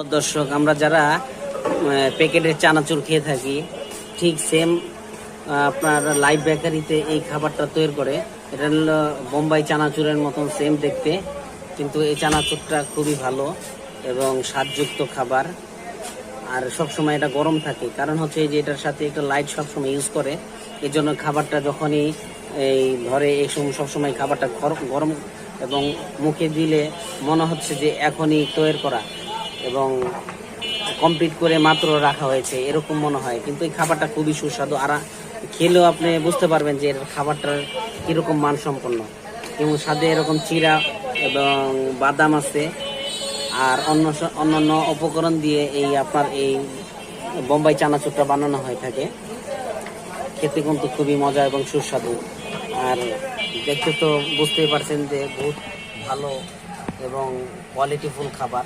দর্শক, আমরা যারা প্যাকেটের চানাচুর খেয়ে থাকি, ঠিক সেম আপনার লাইভ বেকারিতে এই খাবারটা তৈরি করে। এটা হলো বোম্বাই চানাচুরের মতন সেম দেখতে, কিন্তু এই চানাচুরটা খুবই ভালো এবং স্বাদযুক্ত খাবার। আর সবসময় এটা গরম থাকে, কারণ হচ্ছে যে এটার সাথে একটা লাইট সবসময় ইউজ করে। এই জন্য খাবারটা যখনই এই ধরে এই সবসময় খাবারটা গরম এবং মুখে দিলে মনে হচ্ছে যে এখনই তৈরি করা এবং কমপ্লিট করে মাত্র রাখা হয়েছে, এরকম মনে হয়। কিন্তু এই খাবারটা খুবই সুস্বাদু, আর খেলেও আপনি বুঝতে পারবেন যে এর খাবারটার কীরকম মানসম্পন্ন। এবং স্বাদে এরকম চিরা এবং বাদাম আছে, আর অন্যান্য উপকরণ দিয়ে এই আপনার এই বোম্বাই চানাচুরটা বানানো হয়ে থাকে। খেতে কিন্তু খুবই মজা এবং সুস্বাদু, আর দেখতে তো বুঝতেই পারছেন যে বহুত ভালো এবং কোয়ালিটিফুল খাবার।